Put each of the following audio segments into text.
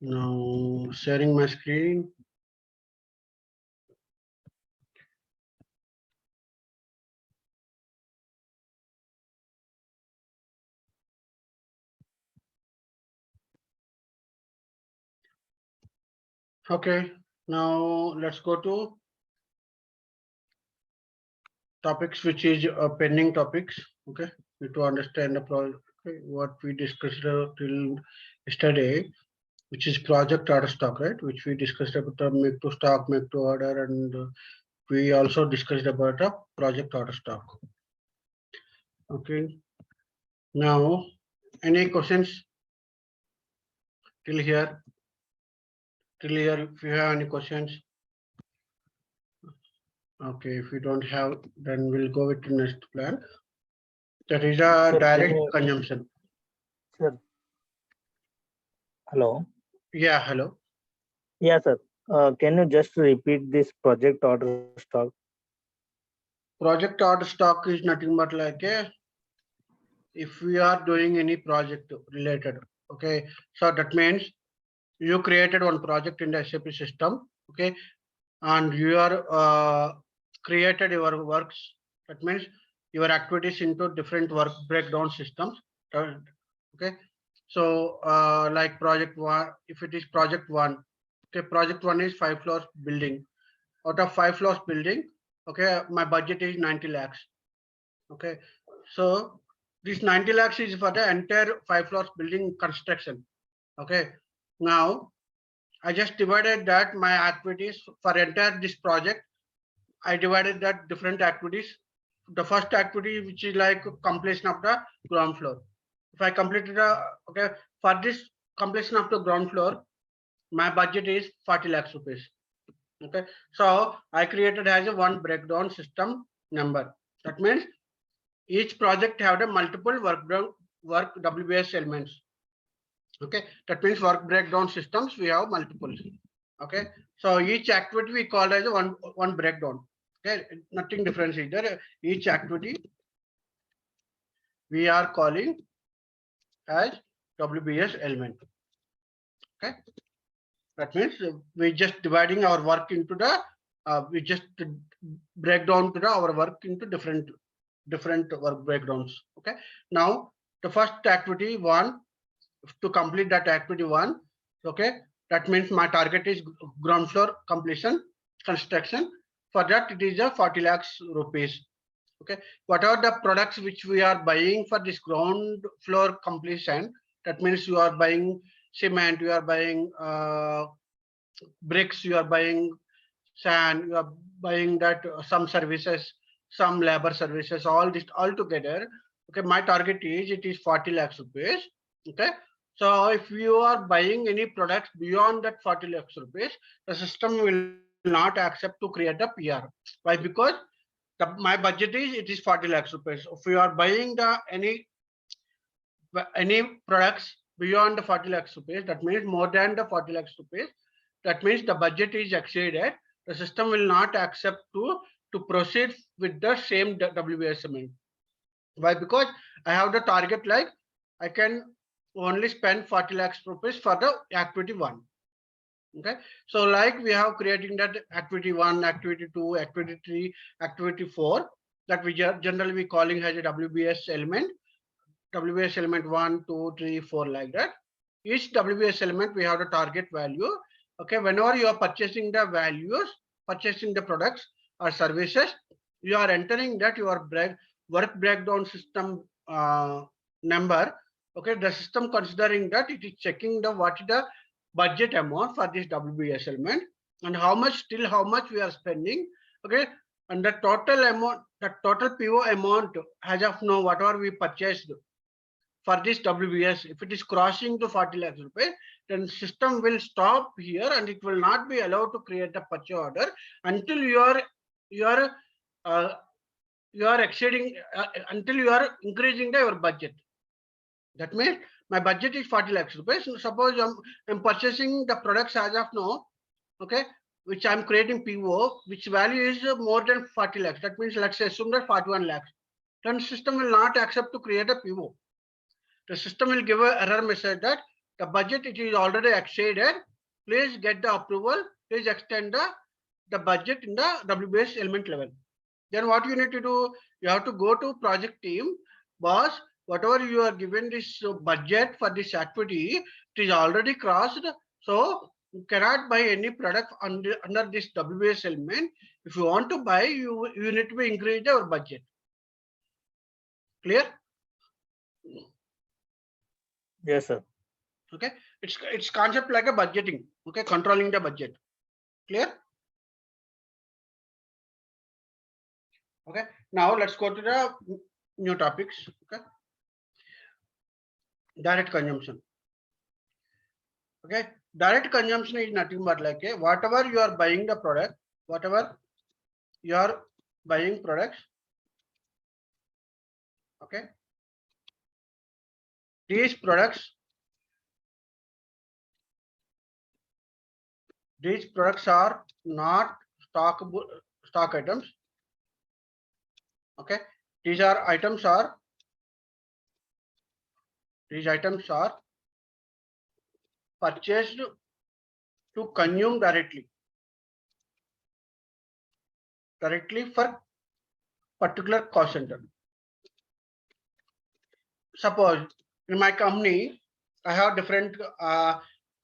Now sharing my screen. Okay, now let's go to topics which is pending topics. Okay, need to understand the project. Okay, what we discussed till yesterday, which is project order stock, right? Which we discussed about the make to stock, make to order, and we also discussed about the project order stock. Okay, now any questions till here? Till here, if you have any questions. Okay, if we don't have, then we'll go with the next plan. That is a Sir, direct consumption. Sir. Hello. Yeah, hello. Yeah, sir. Can you just repeat this project order stock? Project order stock is nothing but like a, if we are doing any project related. Okay, so that means you created one project in the SAP system. Okay, and you are created your works. That means your activities into different work breakdown systems. Okay, so like project one, if it is project one, okay, project one is 5 floors building. Out of 5 floors building, okay, my budget is 90 lakhs. Okay, so this 90 lakhs is for the entire 5 floors building construction. Okay, now I just divided that my activities for entire this project. I divided that different activities. The first activity, which is like completion of the ground floor. If I completed okay, for this completion of the ground floor, my budget is 40 lakhs rupees. Okay, so I created as a one breakdown system number. That means each project have a multiple work WBS elements. Okay, that means work breakdown systems we have multiple. Okay, so each activity we call as a one breakdown. Okay, nothing different either. Each activity we are calling as WBS element. Okay, that means we just dividing our work into the we just break down to the our work into different work breakdowns. Okay, now the first activity one, to complete that activity one, okay, that means my target is ground floor completion construction. For that it is a 40 lakhs rupees. Okay, what are the products which we are buying for this ground floor completion? That means you are buying cement, you are buying bricks, you are buying sand, you are buying that some services, some labor services, all this all together. Okay, my target is it is 40 lakhs rupees. Okay, so if you are buying any products beyond that 40 lakhs rupees, the system will not accept to create a PR. Why? Because my budget is it is 40 lakhs rupees. If you are buying the any products beyond the 40 lakhs rupees, that means more than the 40 lakhs rupees, that means the budget is exceeded. The system will not accept to proceed with the same WBS amount. Why? Because I have the target like I can only spend 40 lakhs rupees for the activity one. Okay, so like we have creating that activity one, activity two, activity three, activity four, that we generally we calling as a WBS element. WBS element 1, 2, 3, 4, like that. Each WBS element we have the target value. Okay, whenever you are purchasing the values, purchasing the products or services, you are entering that your work breakdown system number. Okay, the system considering that it is checking the what is the budget amount for this WBS element and how much till how much we are spending. Okay, and the total amount, the total PO amount as of now, whatever we purchased for this WBS, if it is crossing to 40 lakhs rupees, then system will stop here and it will not be allowed to create a purchase order until you are exceeding until you are increasing your budget. That means my budget is 40 lakhs rupees. So suppose I'm purchasing the products as of now, okay, which I'm creating PO, which value is more than 40 lakhs. That means let's assume that 41 lakhs. Then system will not accept to create a PO. The system will give an error message that the budget it is already exceeded. Please get the approval. Please extend the budget in the WBS element level. Then what you need to do? You have to go to project team, boss. Whatever you are given this budget for this activity, it is already crossed. So you cannot buy any product under this WBS element. If you want to buy, you need to be increase your budget. Clear? Yes, sir. Okay, it's concept like a budgeting. Okay, controlling the budget. Clear? Okay, now let's go to the new topics. Okay, direct consumption. Okay, direct consumption is nothing but like whatever you are buying the product, whatever you are buying products. Okay, these products are not stock items. Okay, these items are purchased to consume directly for particular cost center. Suppose in my company I have different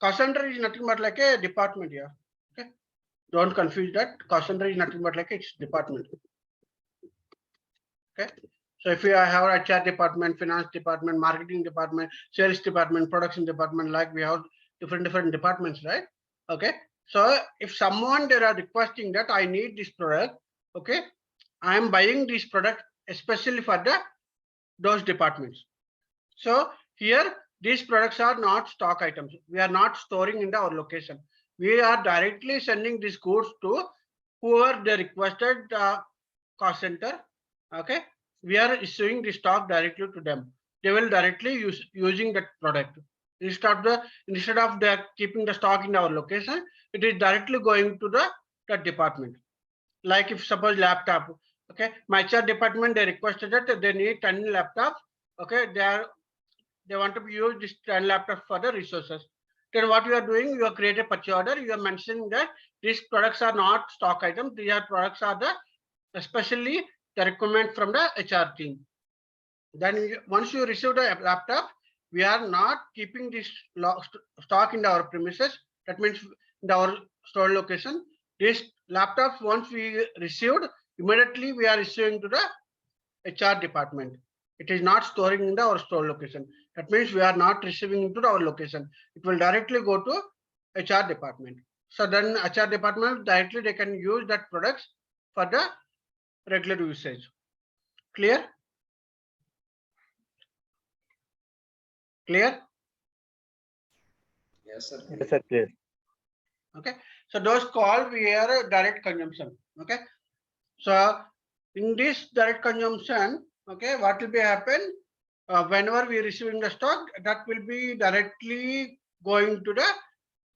cost center is nothing but like a department here. Okay, don't confuse that. Cost center is nothing but like its department. Okay, so if you have HR department, finance department, marketing department, sales department, production department, like we have different departments, right? Okay, so if someone they are requesting that I need this product, okay, I am buying this product especially for those departments. So here these products are not stock items. We are not storing in our location. We are directly sending these goods to whoever they requested cost center. Okay, we are issuing the stock directly to them. They will directly using that product. Instead of keeping the stock in our location, it is directly going to the department. Like if suppose laptop, okay, my HR department they requested that they need 10 laptops. Okay, they want to use this 10 laptops for the resources. Then what you are doing, you are creating a purchase order. You are mentioning that these products are not stock items. These products are especially the requirement from the HR team. Then once you receive the laptop, we are not keeping this stock in our premises. That means in our store location. These laptops once we received, immediately we are issuing to the HR department. It is not storing in our store location. That means we are not receiving into our location. It will directly go to HR department. So then HR department directly they can use that products for the regular usage. Clear? Clear? Yes, sir. Yes, sir. Clear. Okay. So those called we are direct consumption. Okay. So in this direct consumption, okay, what will be happen? Whenever we receiving the stock, that will be directly going to the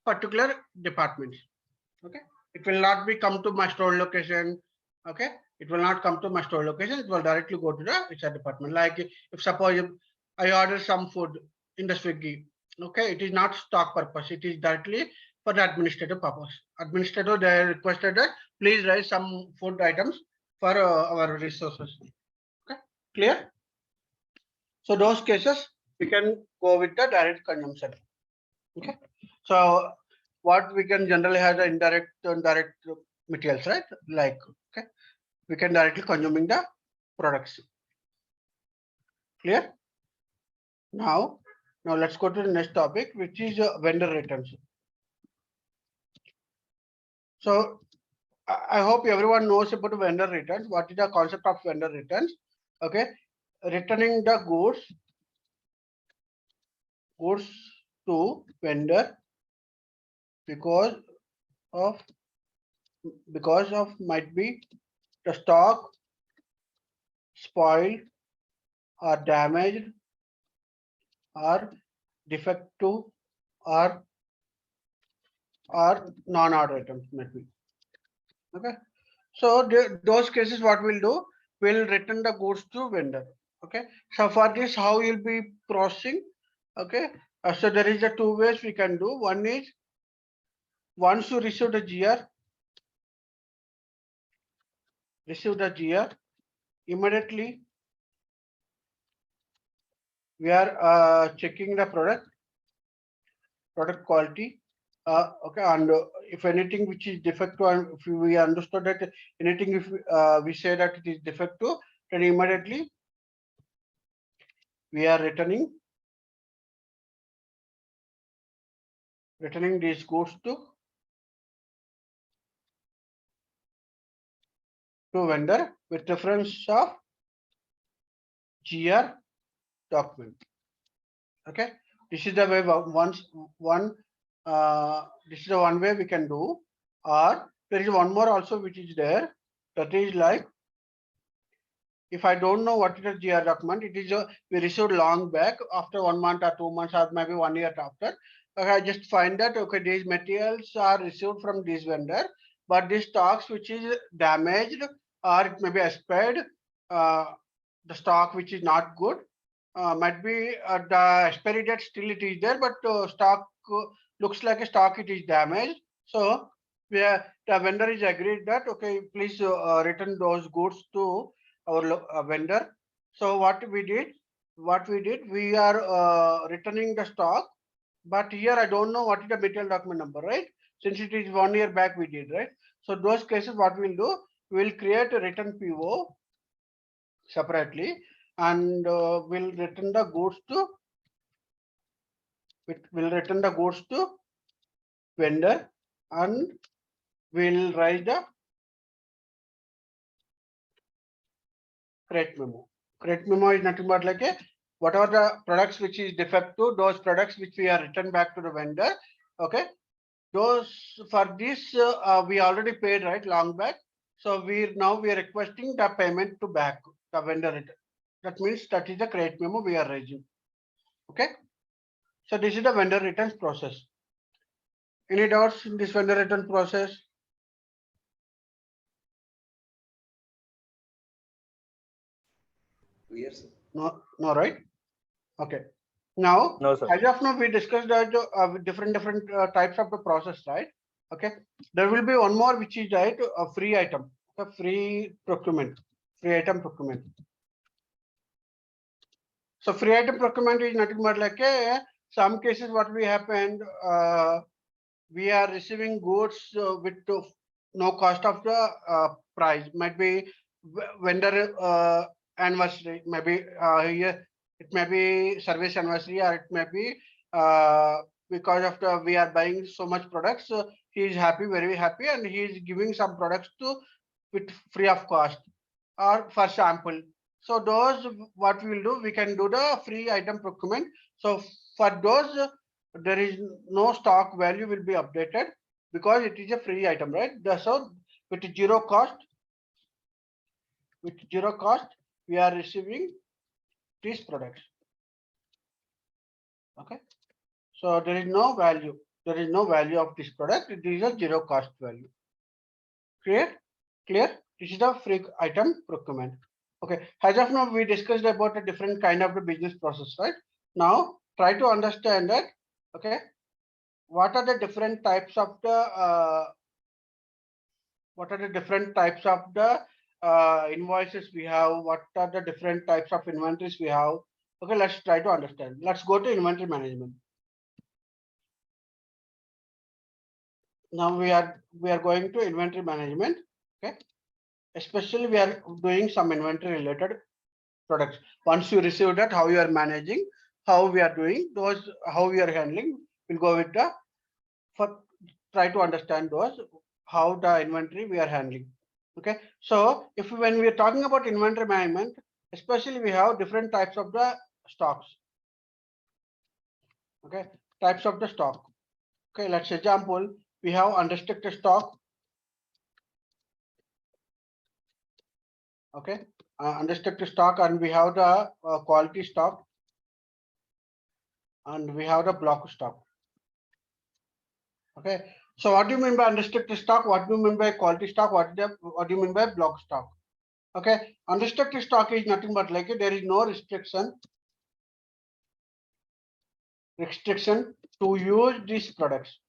particular departments. Okay, it will not be come to my store location. Okay, it will not come to my store location. It will directly go to the HR department. Like if suppose I order some food in the Swiggy, okay, it is not stock purpose. It is directly for the administrative purpose. Administrator they requested that please raise some food items for our resources. Okay, clear? So those cases we can go with the direct consumption. Okay, so what we can generally have the indirect and direct materials, right? Like okay, we can directly consuming the products. Clear? Now let's go to the next topic, which is vendor returns. So I hope everyone knows about vendor returns. What is the concept of vendor returns? Okay, returning the goods to vendor because of might be the stock spoiled or damaged or defective or non-order items might be. Okay, so those cases what we'll do, we'll return the goods to vendor. Okay, so for this how you'll be processing, Okay. So there is a two ways we can do. One is once you receive the GR, immediately we are checking the product quality. Okay, and if anything which is defective, and if we understood that anything, if we say that it is defective, then immediately we are returning these goods to vendor with reference of GR document. Okay, this is the way this is the one way we can do. Or there is one more also which is there. That is like, if I don't know what is a GR document, it is we received long back after 1 month or 2 months or maybe 1 year after. Okay, I just find that okay, these materials are received from this vendor, but this stocks which is damaged or it may be expired, the stock which is not good, might be the expiry date still it is there, but stock looks like a stock it is damaged. So the vendor is agreed that okay, please return those goods to our vendor. So what we did, we are returning the stock, but here I don't know what is the material document number, right? Since it is 1 year back we did, right? So those cases, what we'll do, we'll create a return PO separately, and we'll return the goods to vendor, and we'll write the credit memo. Credit memo is nothing but like a whatever the products which is defective, those products which we are returned back to the vendor. Okay, those for this we already paid right long back. So we are requesting the payment to back the vendor return. That means that is the credit memo we are raising. Okay, so this is the vendor returns process. Any doubts in this vendor return process? Yes. No, right? Okay. Now, No, sir. as of now, we discussed that different types of the process, right? Okay. There will be one more, which is right a free item, a free procurement, free item procurement. So free item procurement is nothing but like some cases what we happened, we are receiving goods with no cost of the price. Might be vendor anniversary, maybe here it may be service anniversary, or it may be because of the we are buying so much products. So he is happy, very happy, and he is giving some products to with free of cost or for sample. So those what we will do, we can do the free item procurement. So for those there is no stock value will be updated because it is a free item, right? So with zero cost, we are receiving these products. Okay, so there is no value. There is no value of this product. It is a zero cost value. Clear? This is the free item procurement. Okay, as of now, we discussed about a different kind of the business process, right? Now, try to understand that. Okay, what are the different types of the invoices we have? What are the different types of inventories we have? Okay, let's try to understand. Let's go to inventory management. Now we are going to inventory management. Okay, especially we are doing some inventory related products. Once you receive that, how you are managing, how we are doing those, how we are handling, we'll go with the try to understand those, how the inventory we are handling. Okay, so if when we are talking about inventory management, especially we have different types of the stocks. Okay, types of the stock. Okay, let's example, we have unrestricted stock. Okay, unrestricted stock, and we have the quality stock, and we have the block stock. Okay, so what do you mean by unrestricted stock? What do you mean by quality stock? What do you mean by block stock? Okay, unrestricted stock is nothing but like there is no restriction. restriction to use these products.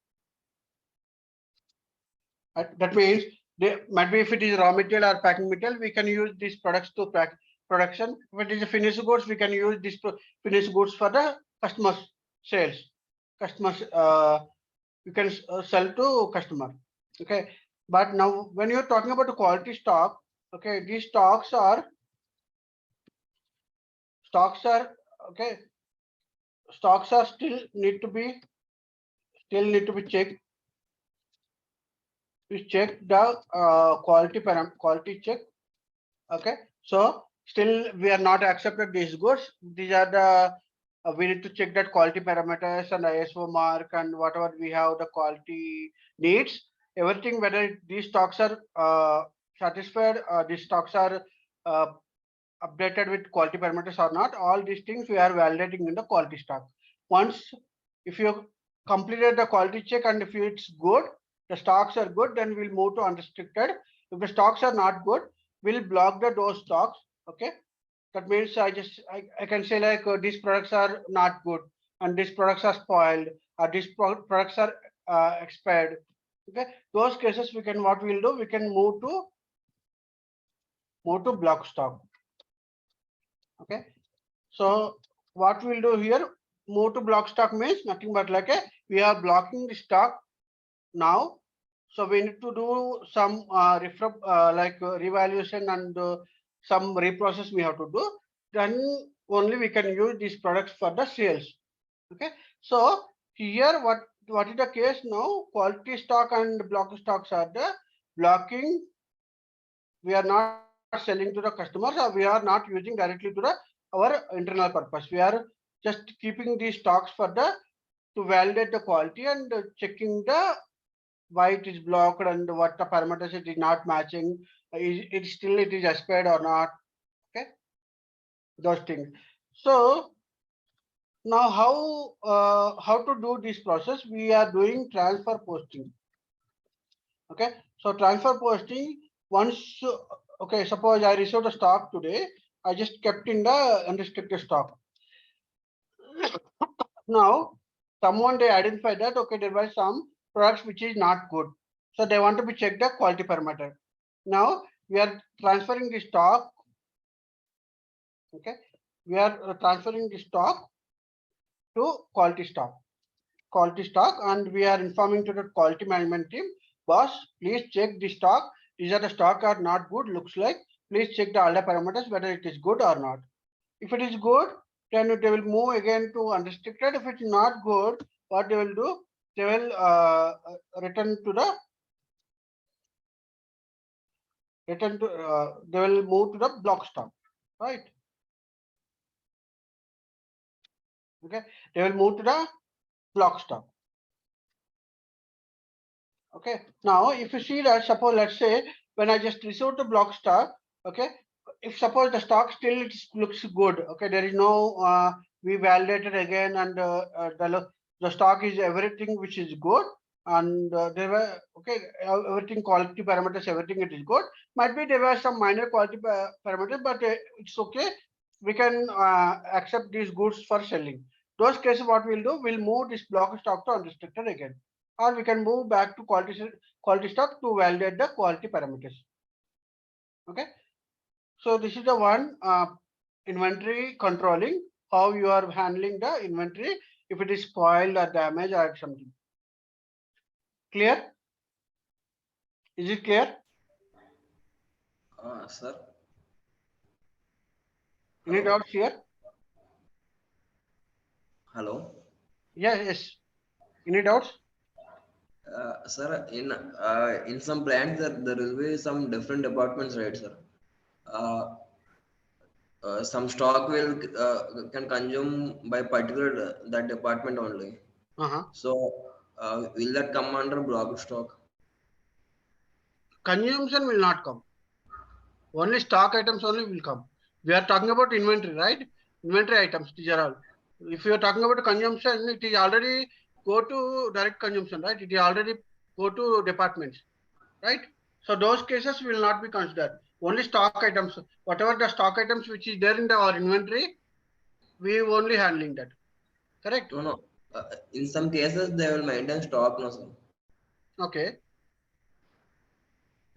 That means they might be, if it is raw material or packing material, we can use these products to pack production. If it is a finished goods, we can use these finished goods for the customers sales. Customers, you can sell to customer. Okay, but now when you're talking about the quality stock, okay, these stocks are okay. Stocks are still need to be checked. We check the quality check. Okay, so still we are not accepted these goods. These are the we need to check that quality parameters and ISO mark and whatever we have the quality needs. Everything, whether these stocks are satisfied, these stocks are updated with quality parameters or not, all these things we are validating in the quality stock. Once if you completed the quality check and if it's good, the stocks are good, then we'll move to unrestricted. If the stocks are not good, we'll block those stocks. Okay, that means I can say like these products are not good and these products are spoiled or these products are expired. Okay, those cases we can, what we'll do, we can move to block stock. Okay, so what we'll do here, move to block stock means nothing but like we are blocking the stock now. So we need to do some revaluation and some reprocess we have to do. Then only we can use these products for the sales. Okay, so here what is the case now? Quality stock and block stocks are the blocking. We are not selling to the customers, or we are not using directly to the our internal purpose. We are just keeping these stocks for the to validate the quality and checking the why it is blocked and what the parameters it is not matching. It is expired or not. Okay, those things. So now how to do this process? We are doing transfer posting. Okay, so transfer posting, once okay, suppose I received the stock today, I just kept in the unrestricted stock. Now someone they identify that okay, there were some products which is not good, so they want to be checked the quality parameter. Now we are transferring the stock. Okay, we are transferring the stock to quality stock, and we are informing to the quality management team, boss, please check the stock. These are the stock are not good, looks like, please check the other parameters whether it is good or not. If it is good, then they will move again to unrestricted. If it's not good, what they will do, they will return to the they will move to the block stock, right? Okay, they will move to the block stock. Okay, now if you see that, suppose let's say when I just received the block stock, okay, if suppose the stock still looks good, okay, there is no we validated again and the stock is everything which is good, and there were okay, everything quality parameters, everything it is good. Might be there were some minor quality parameters, but it's okay, we can accept these goods for selling. Those cases what we'll do, we'll move this block stock to unrestricted again, or we can move back to quality stock to validate the quality parameters. Okay, so this is the one inventory controlling, how you are handling the inventory if it is spoiled or damaged or something. Clear? Is it clear? Sir. Any doubts here? Hello. Yes. Any doubts? Sir, in some plants there will be some different departments, right, sir? Some stock will can consume by particular that department only. So will that come under block stock? Consumption will not come. Only stock items only will come. We are talking about inventory, right? Inventory items, these are all. If you are talking about consumption, it is already go to direct consumption, right? It is already go to departments, right? So those cases will not be considered. Only stock items, whatever the stock items which is there in our inventory, we only handling that. Correct? No. In some cases, they will maintain stock, no, sir. Okay.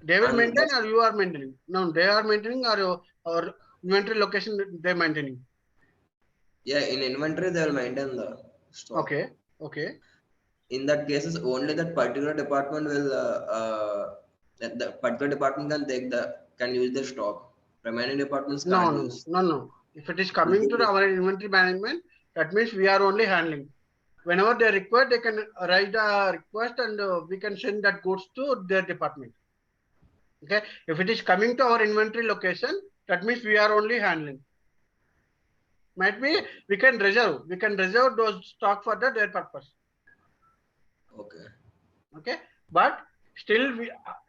They will And maintain or you are maintaining? No, they are maintaining or inventory location they maintaining. yeah, in inventory they will maintain the stock. Okay. Okay. In that cases, only that particular department will that particular department can take the can use the stock. Remaining departments No, can't no, no, use. no, no. If it is This coming is to our inventory management, that means we are only handling. Whenever they require, they can write a request and we can send that goods to their department. Okay. If it is coming to our inventory location, that means we are only handling. Might be we can reserve those stock for their purpose. okay. Okay. But still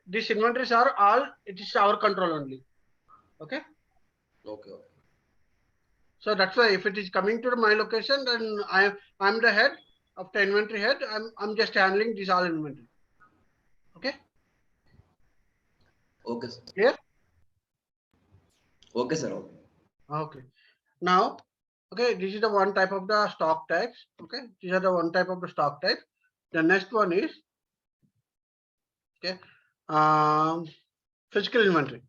these inventories are all, it is our control only. Okay. Okay. Okay. So that's why if it is coming to my location, then I'm the head of the inventory head. I'm just handling this all inventory. Okay. Okay, sir. Clear? Okay, sir. Okay. Okay. Now, okay, this is the one type of the stock types. Okay, these are the one type of the stock type. The next one is okay, physical inventory.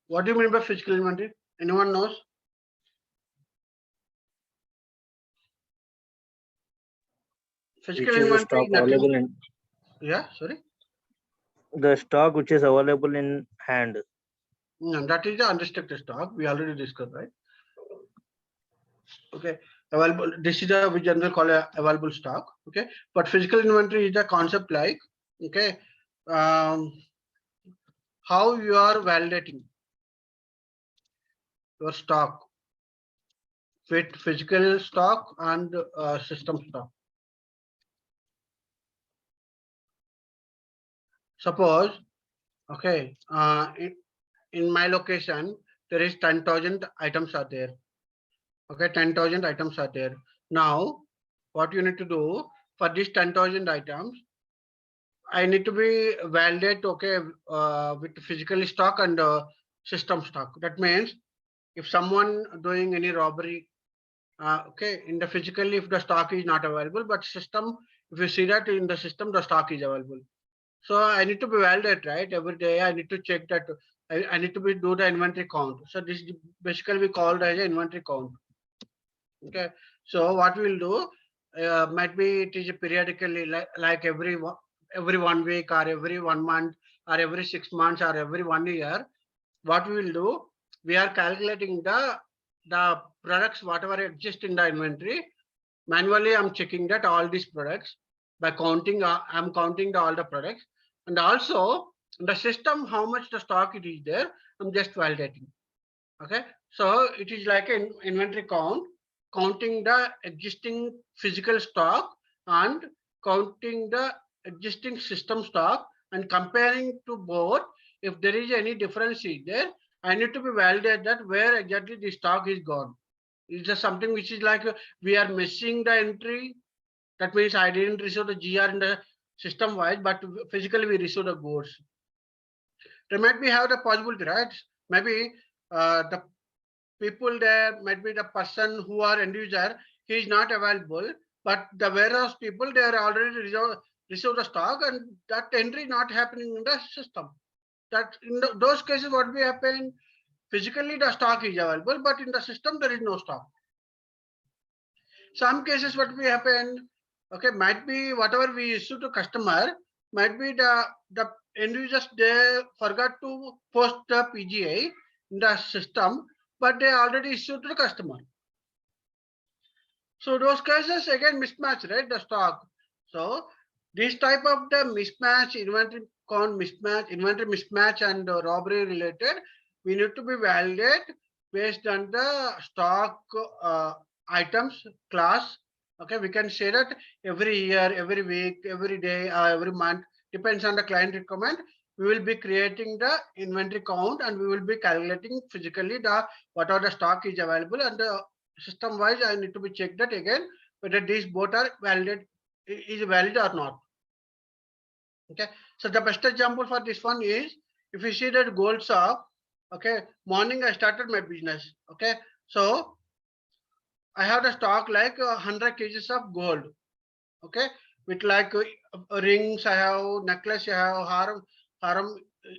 What do you mean by physical inventory? Anyone knows? Physical Which is the inventory stock is nothing. available in Yeah, sorry. the stock which is available in hand. No, that is the unrestricted stock. We already discussed, right? Okay, available. This is a we generally call a available stock. Okay, but physical inventory is a concept like okay, how you are validating your stock with physical stock and system stock. Suppose, okay, in my location, there is 10,000 items are there. Okay, 10,000 items are there. Now, what you need to do for these 10,000 items, I need to be validate, okay, with physical stock and system stock. That means if someone doing any robbery, okay, in the physical, if the stock is not available, but system, if you see that in the system, the stock is available. So I need to be validate, right? Every day I need to check that I need to be do the inventory count. So this is basically we call it as inventory count. Okay. So what we will do, might be it is periodically like every 1 week or every 1 month or every 6 months or every 1 year. What we will do, we are calculating the products whatever exist in the inventory. Manually, I'm checking that all these products by counting. I'm counting all the products, and also the system how much the stock it is there. I'm just validating. Okay, so it is like an inventory count, counting the existing physical stock and counting the existing system stock and comparing to both. If there is any difference is there, I need to be validate that where exactly the stock is gone. Is there something which is like we are missing the entry? That means I didn't receive the GR in the system wise, but physically we receive the goods. There might be have the possibility, right? Maybe the people there might be the person who are end user, he is not available, but the warehouse people they are already receive the stock and that entry not happening in the system. That in those cases, what will happen? Physically, the stock is available, but in the system there is no stock. Some cases, what will happen? Okay, might be whatever we issue to customer, might be the end users they forgot to post the PGI in the system, but they already issued to the customer. So those cases again mismatch, right? The stock. So this type of the mismatch, inventory count mismatch, inventory mismatch, and robbery related, we need to be validate based on the stock items class. Okay, we can say that every year, every week, every day, every month, depends on the client requirement. We will be creating the inventory count and we will be calculating physically the whatever the stock is available and the system wise I need to be checked that again whether these both are valid, is valid or not. Okay, so the best example for this one is if you see that gold shop. Okay, morning I started my business. Okay, so I have the stock like 100 kgs of gold. Okay, with like rings, I have necklace, I have haram,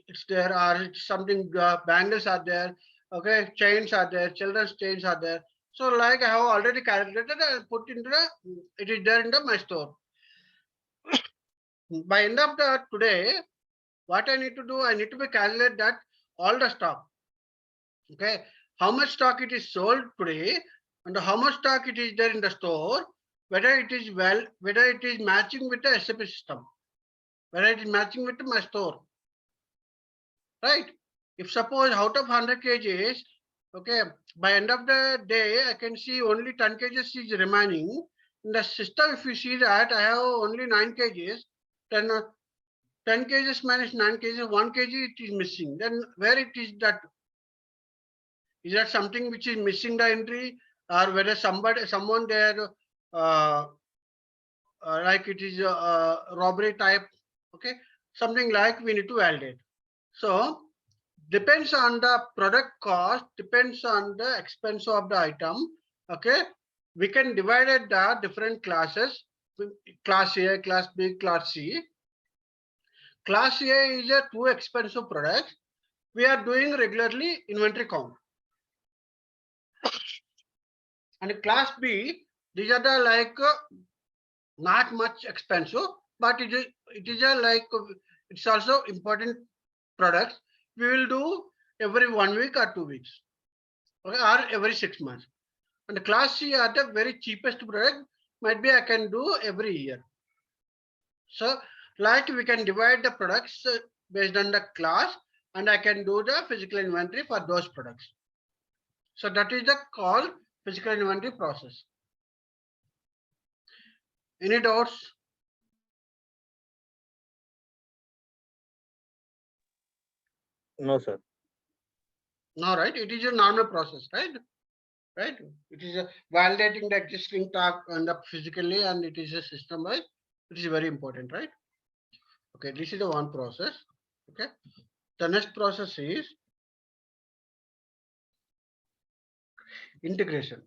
it's there, or it's something, bangles are there. Okay, chains are there, children's chains are there. So like I have already calculated and put into the, it is there in my store. By end of the today, what I need to do, I need to be calculate that all the stock. Okay, how much stock it is sold today and how much stock it is there in the store, whether it is whether it is matching with the SAP system, whether it is matching with my store, right? If suppose out of 100 kgs, okay, by end of the day, I can see only 10 kgs is remaining. In the system, if you see that I have only 9 kgs, then 10 kgs minus 9 kgs, 1 kg it is missing. Then where it is that? Is that something which is missing the entry, or whether someone there, uh, like it is a robbery type? Okay, something like we need to validate. So depends on the product cost, depends on the expense of the item. Okay, we can divide it the different classes: class A, class B, class C. Class A is a too expensive product. We are doing regularly inventory count. And class B, these are the like not much expensive, but it is a like it's also important products. We will do every 1 week or 2 weeks, okay, or every 6 months. And the class C are the very cheapest product. Might be I can do every year. So like we can divide the products based on the class, and I can do the physical inventory for those products. So that is the called physical inventory process. Any doubts? No, sir. No, right? It is a normal process, right? Right? It is validating the existing stock and physically, and it is a system, right? It is very important, right? Okay, this is the one process. Okay, the next process is integration.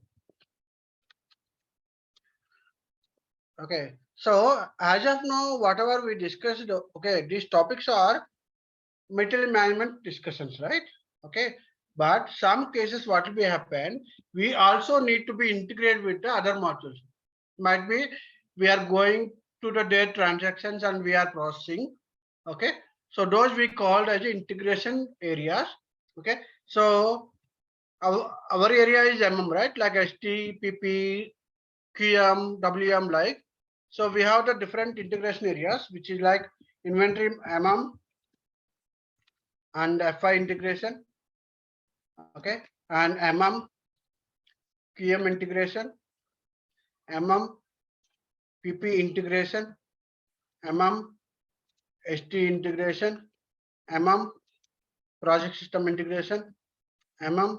Okay, so as of now, whatever we discussed, okay, these topics are material management discussions, right? Okay, but some cases what will be happen, we also need to be integrated with the other modules. Might be we are going to the date transactions and we are processing. Okay, so those we called as integration areas. Okay, so our area is MM, right? Like ST, PP, QM, WM, like. So we have the different integration areas, which is like inventory MM and FI integration. Okay, and MM, QM integration, MM, PP integration, MM, ST integration, MM, project system integration, MM,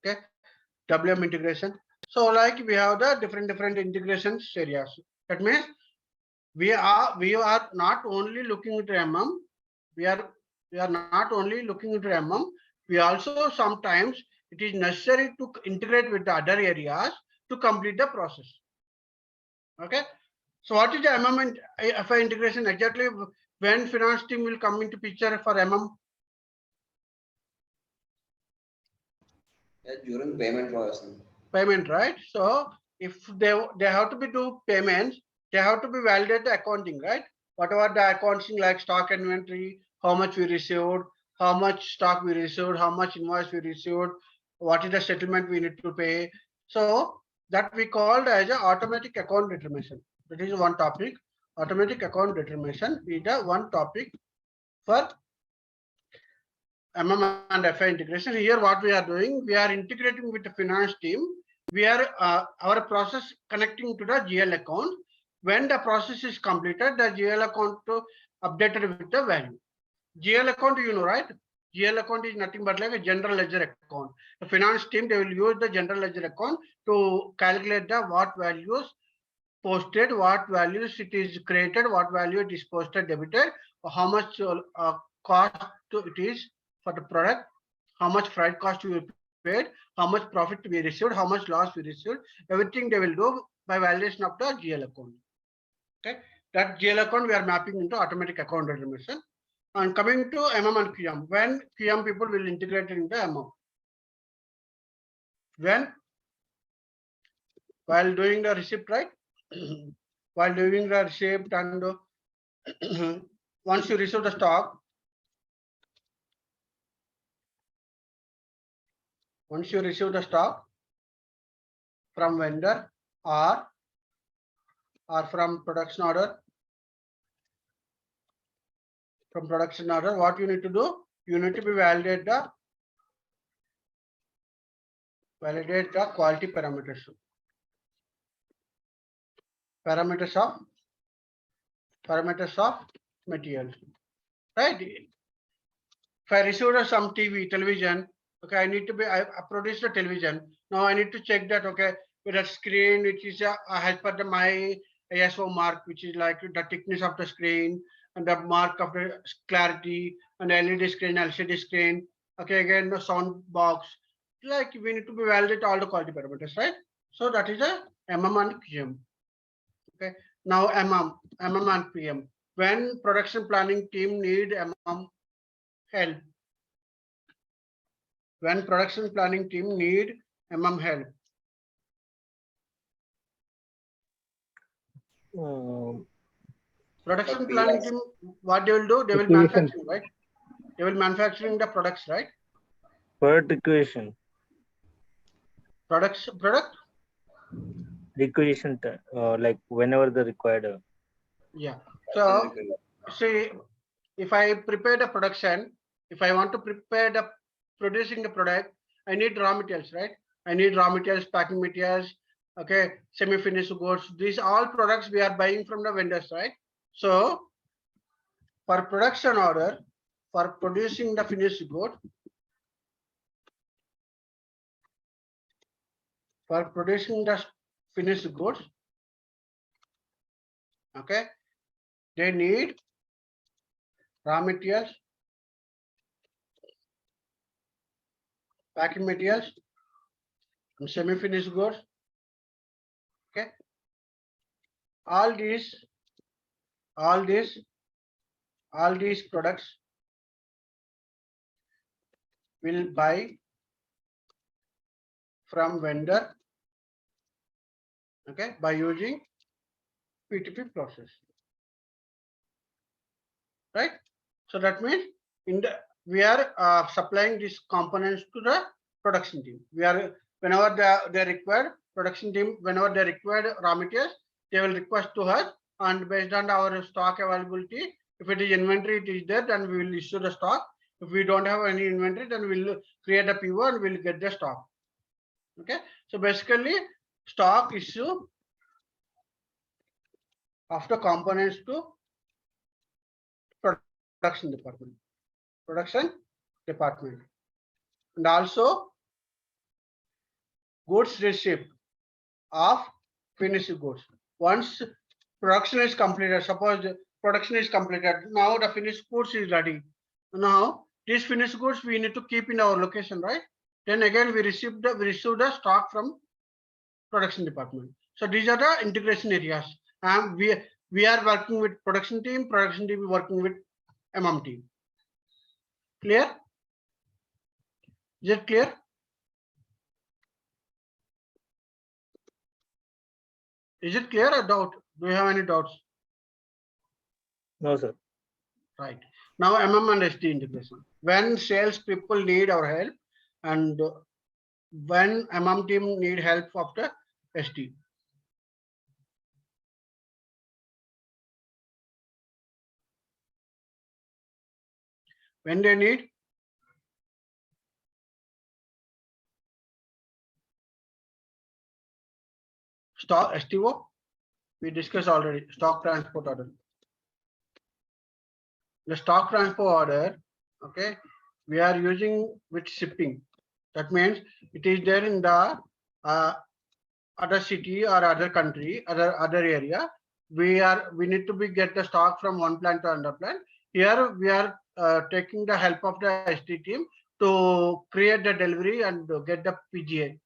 okay, WM integration. So like we have the different integrations areas. That means we are not only looking at MM, we are not only looking at MM, we also sometimes it is necessary to integrate with the other areas to complete the process. Okay, so what is the MM and FI integration exactly? When finance team will come into picture for MM? Yeah, during payment processing. Payment, right? So if they have to be do payments, they have to be validate the accounting, right? Whatever the accounting like stock inventory, how much we received, how much stock we received, how much invoice we received, what is the settlement we need to pay. So that we called as a automatic account determination. That is one topic. Automatic account determination is the one topic for MM and FI integration. Here what we are doing, we are integrating with the finance team. We are our process connecting to the GL account. When the process is completed, the GL account updated with the value. GL account, you know, right? GL account is nothing but like a general ledger account. The finance team, they will use the general ledger account to calculate the what values posted, what values it is created, what value it is posted, debited, how much cost it is for the product, how much freight cost you will pay, paid, how much profit we received, how much loss we received, everything they will do by validation of the GL account. Okay, that GL account we are mapping into automatic account automation. And coming to MM and QM, when QM people will integrate it into MM. When while doing the receipt, right? While doing the receipt and once you receive the stock, once you receive the stock from vendor or from production order, what you need to do? You need to be validate the quality parameters. Parameters of materials, right? If I received some television, okay, I need to be, I produced a television. Now I need to check that, okay, with a screen which is as per my ISO mark, which is like the thickness of the screen and the mark of the clarity, and LED screen, LCD screen. Okay, again the sound box. Like we need to be validate all the quality parameters, right? So that is a MM and QM. Okay, now MM and PM. When production planning team need MM help, when production planning team need MM help. Production planning team, what they will do? They will manufacture, right? They will manufacturing the products, right? Product requisition. Product. Requisition, like whenever the required. Yeah. So see, if I prepare the production, if I want to prepare the producing the product, I need raw materials, right? I need raw materials, packing materials, okay, semi-finished goods. These all products we are buying from the vendors, right? So for production order, for producing the finished good, for producing the finished goods, okay, they need raw materials, packing materials, and semi-finished goods. Okay, all these products will buy from vendor, okay, by using P2P process, right? So that means we are supplying these components to the production team. We are, whenever they require, production team, whenever they require raw materials, they will request to us, and based on our stock availability, if it is inventory, it is there, then we will issue the stock. If we don't have any inventory, then we'll create a PO and we'll get the stock. Okay, so basically stock issue after components to production department, and also goods receipt of finished goods. Once production is completed, suppose production is completed, now the finished goods is ready. Now these finished goods we need to keep in our location, right? Then again we receive the stock from production department. So these are the integration areas, and we are working with production team working with MM team. Clear? Is it clear? Is it clear or doubt? Do you have any doubts? No, sir. Right. Now MM and SD integration. When sales people need our help, and when MM team need help of the SD. When they need stock STO, we discussed already, stock transport order. The stock transfer order, okay, we are using with shipping. That means it is there in the other city or other country, other area. We need to get the stock from one plant to another plant. Here we are taking the help of the SD team. to create the delivery and get the PGA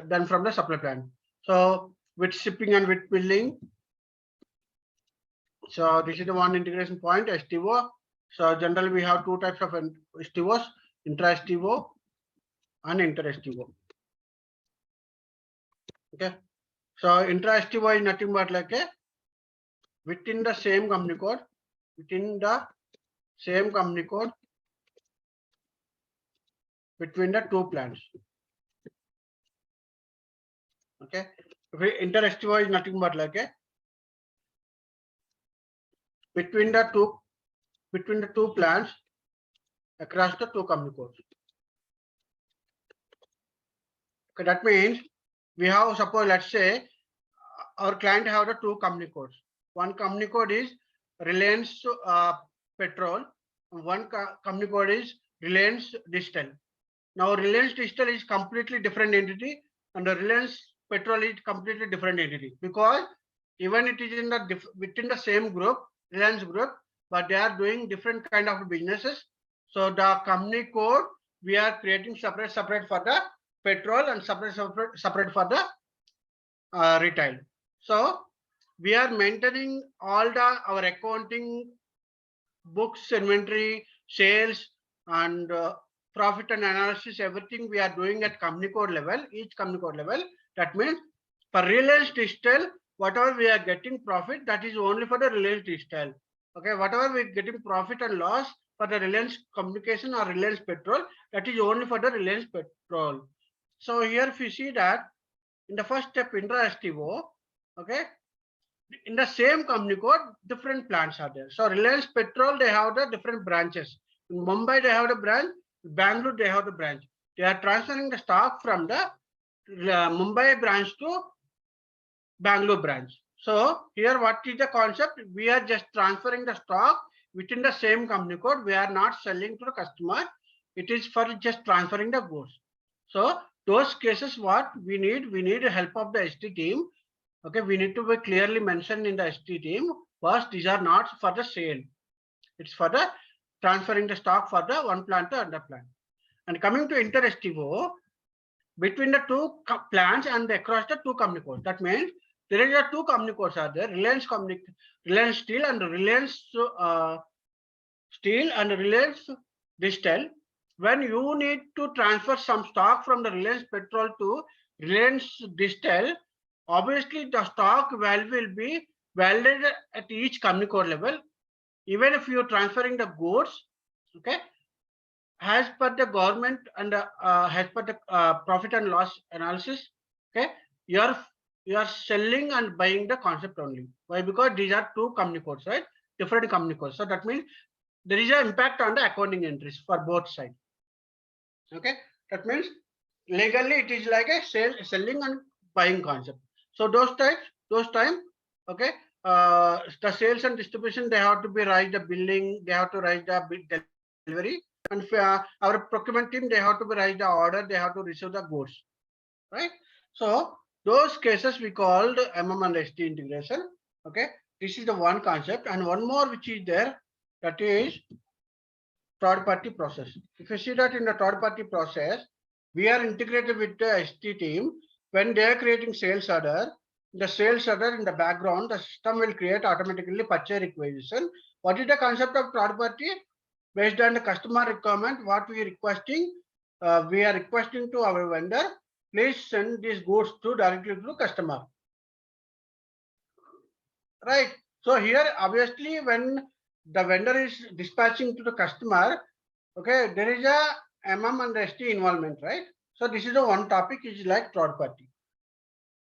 done from the supply plant. So with shipping and with billing. So this is the one integration point, STO. So generally we have two types of STOs, intra-STO and inter-STO. Okay. So intra-STO is nothing but like a within the same company code, between the two plants. Okay. Inter-STO is nothing but like a between the two plants across the two company codes. Okay, that means we have, suppose, let's say our client have the two company codes. One company code is Reliance Petrol, and one company code is Reliance Digital. Now Reliance Digital is completely different entity, and the Reliance Petrol is completely different entity, because even it is in the within the same group, Reliance group, but they are doing different kind of businesses. So the company code we are creating separate for the petrol and separate for the retail. So we are maintaining all our accounting, books, inventory, sales, and profit and analysis. Everything we are doing at company code level, each company code level. That means for Reliance Digital, whatever we are getting profit, that is only for the Reliance Digital. Okay, whatever we are getting profit and loss for the Reliance Communication or Reliance Petrol, that is only for the Reliance Petrol. So here if you see that in the first step, intra-STO, okay, in the same company code, different plants are there. So Reliance Petrol, they have the different branches. In Mumbai, they have the branch. In Bangalore, they have the branch. They are transferring the stock from the Mumbai branch to Bangalore branch. So here, what is the concept? We are just transferring the stock within the same company code. We are not selling to the customer. It is for just transferring the goods. So those cases, what we need help of the ST team. Okay, we need to be clearly mentioned in the ST team. First, these are not for the sale. It's for the transferring the stock for the one plant to another plant. And coming to inter-STO, between the two plants and across the two company codes. That means there is a two company codes are there: Reliance Steel and Reliance Steel and Reliance Digital. When you need to transfer some stock from the Reliance Petrol to Reliance Digital, obviously the stock value will be validated at each company code level. Even if you are transferring the goods, okay, as per the government and as per the profit and loss analysis, okay, you are selling and buying the concept only. Why? Because these are two company codes, right? Different company codes. So that means there is an impact on the accounting entries for both sides. Okay, that means legally it is like a selling and buying concept. So those times, okay, the sales and distribution, they have to be raised the billing, they have to raise the delivery, and our procurement team, they have to be raised the order, they have to receive the goods, right? So those cases we called MM and ST integration. Okay, this is the one concept, and one more which is there, that is third party process. If you see that in the third party process, we are integrated with the ST team. When they are creating sales order, the sales order in the background, the system will create automatically purchase requisition. What is the concept of third party? Based on the customer requirement, what we are requesting, we are requesting to our vendor, please send these goods directly to customer. Right. So here, obviously, when the vendor is dispatching to the customer, okay, there is a MM and ST involvement, right? So this is the one topic is like third party.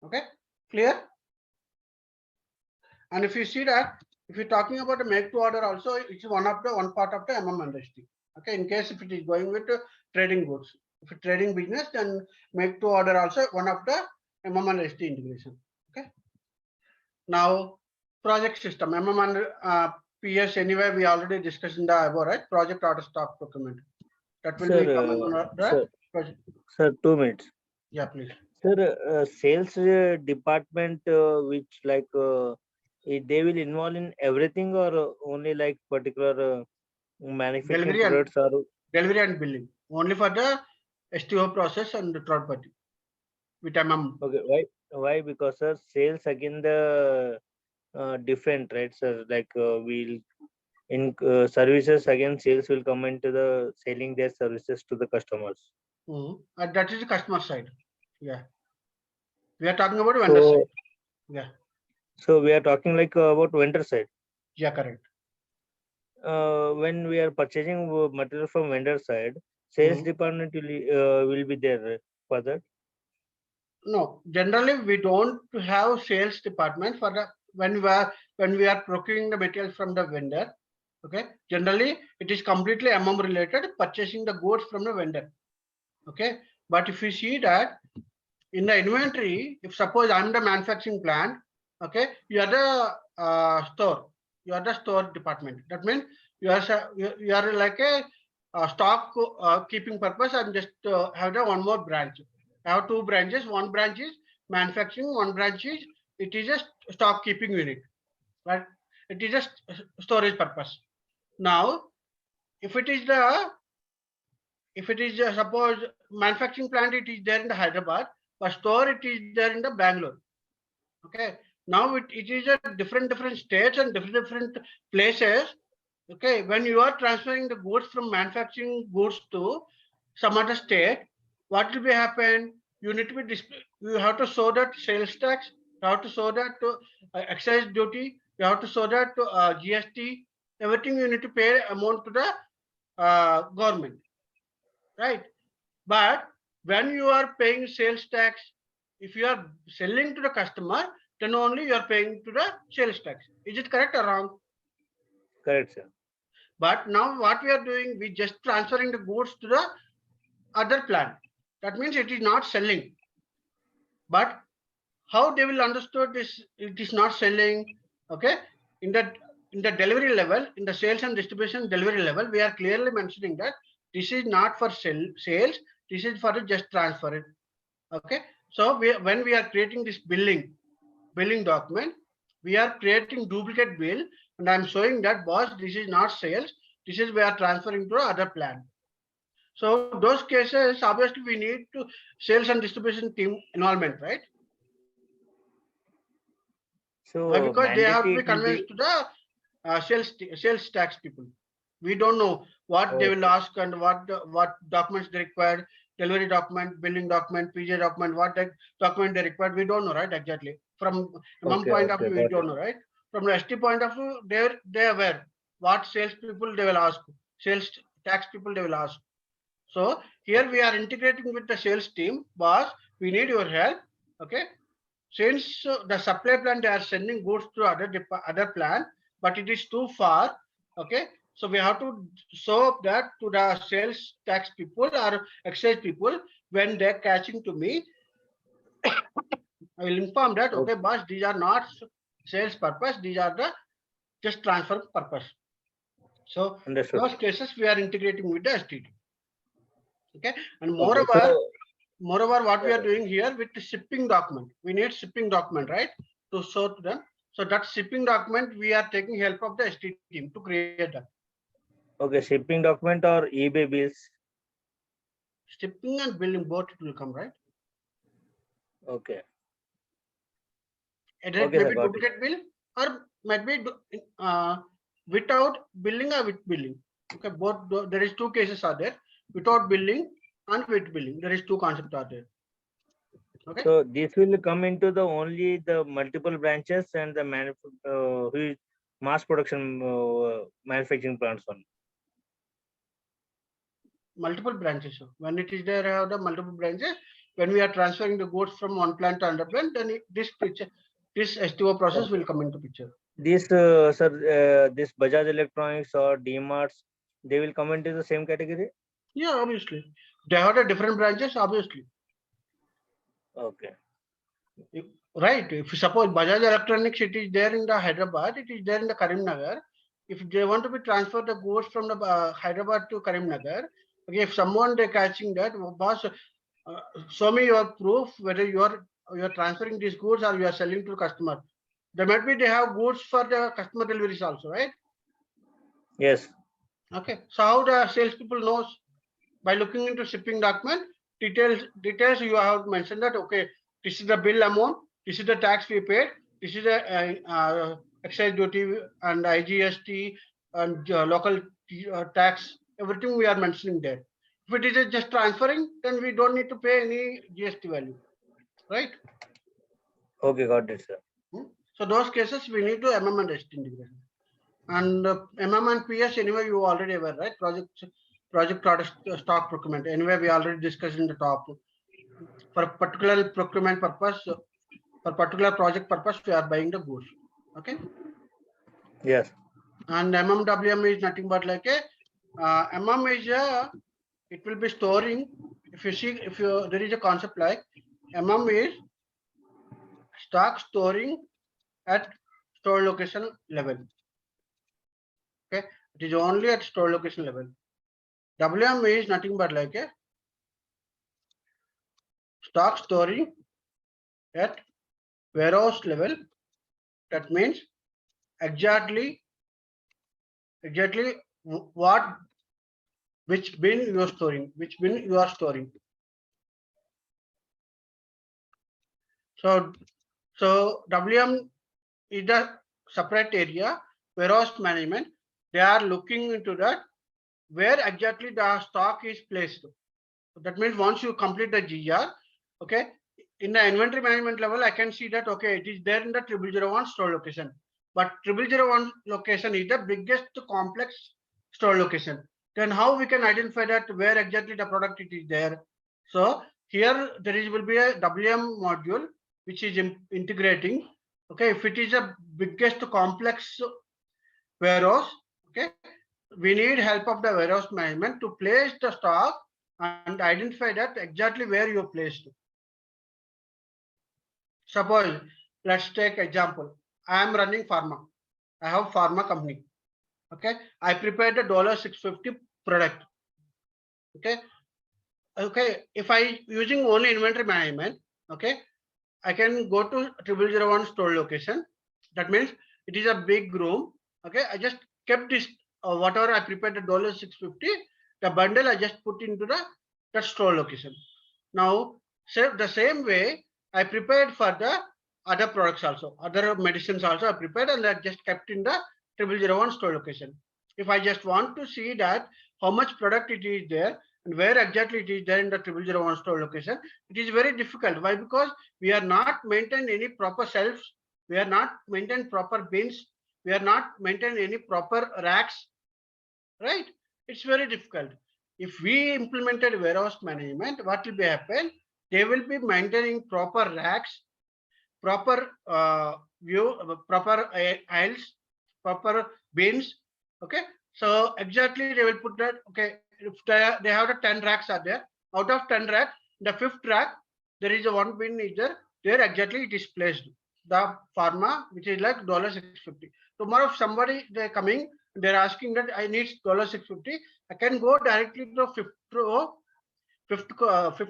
Okay, clear? And if you see that, if you're talking about a make to order also, it's one part of the MM and ST. Okay, in case if it is going with trading goods, if it's trading business, then make to order also one of the MM and ST integration. Okay. Now project system, MM and PS, anyway, we already discussed in the above, right? Project order stock procurement. That will be common on the project. Sir, 2 minutes. Yeah, please. Sir, sales department, which like they will involve in everything, or only like particular manufacturing products or delivery and billing. Only for the STO process and the third party with MM. Okay, why? Because sir, sales again the different, right? Sir, like we'll in services again, sales will come into the selling their services to the customers. That is the customer side. Yeah. We are talking about vendor So, side. Yeah. so we are talking like about vendor side. Yeah, correct. When we are purchasing material from vendor side, sales department will be there for that. No, generally we don't have sales department for the when we are procuring the materials from the vendor. Okay, generally it is completely MM related, purchasing the goods from the vendor. Okay, but if you see that in the inventory, if suppose I'm the manufacturing plant, okay, you are the store, you are the store department. That means you are like a stock keeping purpose. I'm just have the one more branch. I have two branches. One branch is manufacturing. One branch is it is a stock keeping unit, but it is a storage purpose. Now, if it is the suppose manufacturing plant, it is there in the Hyderabad, but store it is there in the Bangalore. Okay, now it is a different states and different places. Okay, when you are transferring the goods from manufacturing goods to some other state, what will be happen? You need to be you have to show that sales tax, you have to show that excise duty, you have to show that GST, everything you need to pay amount to the government, right? But when you are paying sales tax, if you are selling to the customer, then only you are paying to the sales tax. Is it correct or wrong? Correct, sir. But now what we are doing, we just transferring the goods to the other plant. That means it is not selling. But how they will understood this? It is not selling. Okay, in the delivery level, in the sales and distribution delivery level, we are clearly mentioning that this is not for sales. This is for just transfer it. Okay, so when we are creating this billing document, we are creating duplicate bill, and I'm showing that boss, this is not sales. This is we are transferring to other plan. So those cases, obviously, we need to sales and distribution team involvement, right? So Why? Because they have to mandatory be it will convinced be. to the sales tax people. We don't know what they will Okay. ask and what documents they require, delivery document, billing document, PJ document, what document they require. We don't know, right? Exactly. From MM Okay, point of okay, view, we got don't it. know, right? From the ST point of view, they're aware what sales people they will ask, sales tax people they will ask. So here we are integrating with the sales team. Boss, we need your help. Okay. Since the supply plant they are sending goods to other plant, but it is too far. Okay. So we have to show that to the sales tax people or excise people when they're catching to me. I will inform that, okay, Okay, boss, these are not sales purpose, these are the just transfer purpose. So understood. those cases we are integrating with the STT. Okay, and Okay, so moreover, what we yes, are sir. doing here with the shipping document, we need shipping document, right, to show to them. So that shipping document, we are taking help of the ST team to create that. Okay, shipping document or eBay bills. Shipping and billing both it will come, right? Okay. Either it Okay, may sir, be got it. duplicate bill or might be without billing or with billing. Okay, both there is two cases are there, without billing and with billing. There is two concepts are there. Okay. So this will come into the only the multiple branches and the who is mass production manufacturing plants only. Multiple branches. When it is there, have the multiple branches. When we are transferring the goods from one plant to another plant, then this STO process will come into picture. This sir, this Bajaj Electronics or DMarts, they will come into the same category. Yeah, obviously. They have the different branches, obviously. Okay. Right. If you suppose Bajaj Electronics, it is there in the Hyderabad, it is there in the Karimnagar. If they want to be transfer the goods from the Hyderabad to Karimnagar, okay, if someone they catching that, boss, show me your proof whether you are transferring these goods or you are selling to the customer. There might be they have goods for the customer deliveries also, right? Yes. Okay. So how the salespeople knows? by looking into shipping document, details you have mentioned that, okay, this is the bill amount, this is the tax we paid, this is the excise duty and IGST and local tax, everything we are mentioning there. If it is just transferring, then we don't need to pay any GST value, right? Okay, got it, sir. So those cases we need to MM and ST integration. And MM and PS, anyway, you already aware, right? Project product stock procurement. Anyway, we already discussed in the top. For particular procurement purpose, for particular project purpose, we are buying the goods. Okay. Yes. And MMWM is nothing but like a MM is it will be storing. If you see, there is a concept like MM is stock storing at store location level. Okay, it is only at store location level. WM is nothing but like a stock storing at warehouse level. That means exactly what, which bin you are storing, So WM is a separate area. Warehouse management, they are looking into that where exactly the stock is placed. So that means once you complete the GR, okay, in the inventory management level, I can see that, okay, it is there in the 0001 store location. But 0001 location is the biggest complex store location. Then how we can identify that where exactly the product it is there? So here there will be a WM module which is integrating. Okay, if it is a biggest complex warehouse, okay, we need help of the warehouse management to place the stock and identify that exactly where you placed. Suppose, let's take example. I am running pharma. I have pharma company. Okay, I prepared a $650 product. Okay, if I using only inventory management, okay, I can go to 0001 store location. That means it is a big room. Okay, I just kept this whatever I prepared the $650, the bundle I just put into the store location. Now, the same way I prepared for the other products also, other medicines also I prepared and I just kept in the 0001 store location. If I just want to see that how much product it is there and where exactly it is there in the 0001 store location, it is very difficult. Why? Because we are not maintained any proper shelves, we are not maintained proper bins, we are not maintained any proper racks, right? It's very difficult. If we implemented warehouse management, what will be happen? They will be maintaining proper racks, proper proper aisles, proper bins. Okay, so exactly they will put that. Okay, if they have the 10 racks are there. Out of 10 racks, the 5th rack there is a one bin is there. There exactly it is placed. The pharma, which is like $650. Tomorrow, if somebody they're coming, they're asking that I need $650. I can go directly to fifth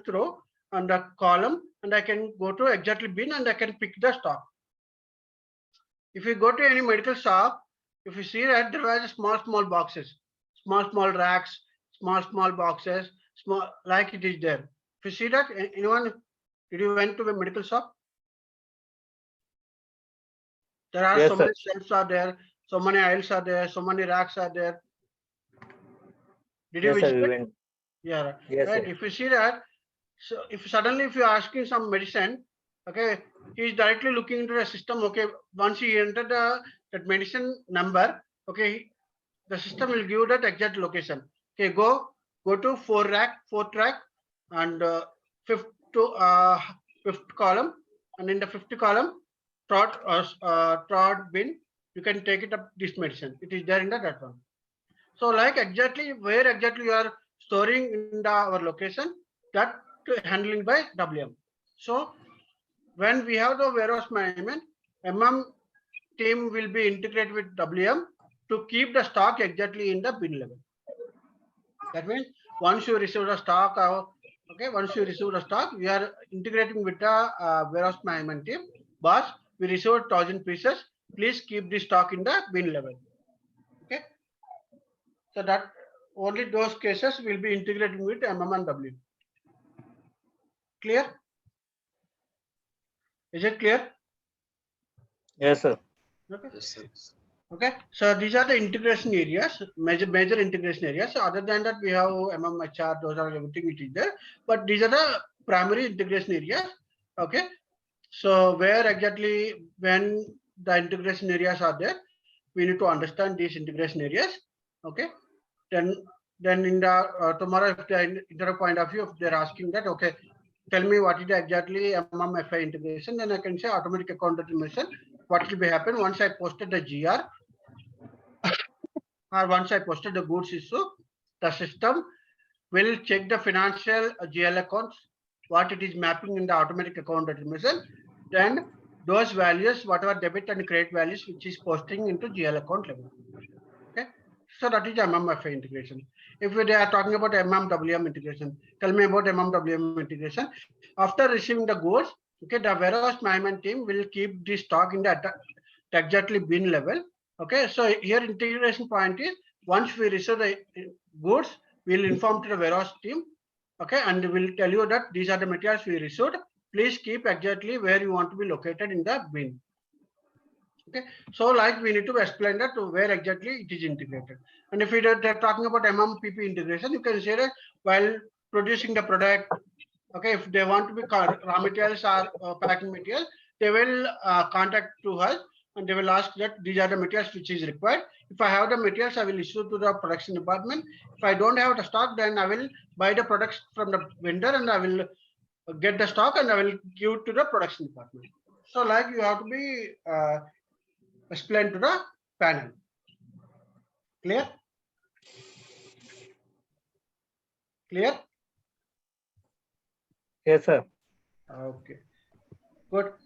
row and the column, and I can go to exactly bin and I can pick the stock. If you go to any medical shop, if you see that there are small boxes, small racks, small boxes, small like it is there. If you see that, anyone, did you went to a medical shop? There are so many shelves are there, so many aisles are there, so many racks are there. Did you visit? Sir, yeah, yes, right. Sir. If you see that, so if suddenly if you're asking some medicine, okay, he is directly looking into the system. Okay, once he entered that medicine number, okay, the system will give that exact location. Okay, go to 4th rack, and fifth column, and in the 5th column, third bin, you can take it up this medicine. It is there in that one. So like exactly where exactly you are storing in our location, that handling by WM. So when we have the warehouse management, MM team will be integrated with WM to keep the stock exactly in the bin level. That means once you receive the stock, once you receive the stock, we are integrating with the warehouse management team. Boss, we received 1,000 pieces. Please keep the stock in the bin level. Okay. So that only those cases will be integrating with MM and WM. Clear? Is it clear? Yes, sir. Okay. Yes, sir. Okay. So these are the integration areas, major integration areas. So other than that, we have MMHR, those are everything it is there. But these are the primary integration areas. Okay. So where exactly when the integration areas are there, we need to understand these integration areas. Okay. Then in the tomorrow, if the interview point of view, if they're asking that, okay, tell me what is exactly MMFI integration, then I can say automatic account automation. What will be happen once I posted the GR or once I posted the goods issue, the system will check the financial GL accounts, what it is mapping in the automatic account automation. Then those values, whatever debit and credit values, which is posting into GL account level. Okay. So that is MMFI integration. If they are talking about MMWM integration, tell me about MMWM integration. After receiving the goods, okay, the warehouse management team will keep the stock in the exactly bin level. Okay, so here integration point is once we receive the goods, we'll inform to the warehouse team. Okay, and we'll tell you that these are the materials we received. Please keep exactly where you want to be located in the bin. Okay, so like we need to explain that to where exactly it is integrated. And if they're talking about MMPP integration, you can say that while producing the product, okay, if they want to be raw materials or packing material, they will contact to us and they will ask that these are the materials which is required. If I have the materials, I will issue to the production department. If I don't have the stock, then I will buy the products from the vendor and I will get the stock and I will give to the production department. So like you have to be explained to the panel. Clear? Clear? Yes, sir. Okay. Good.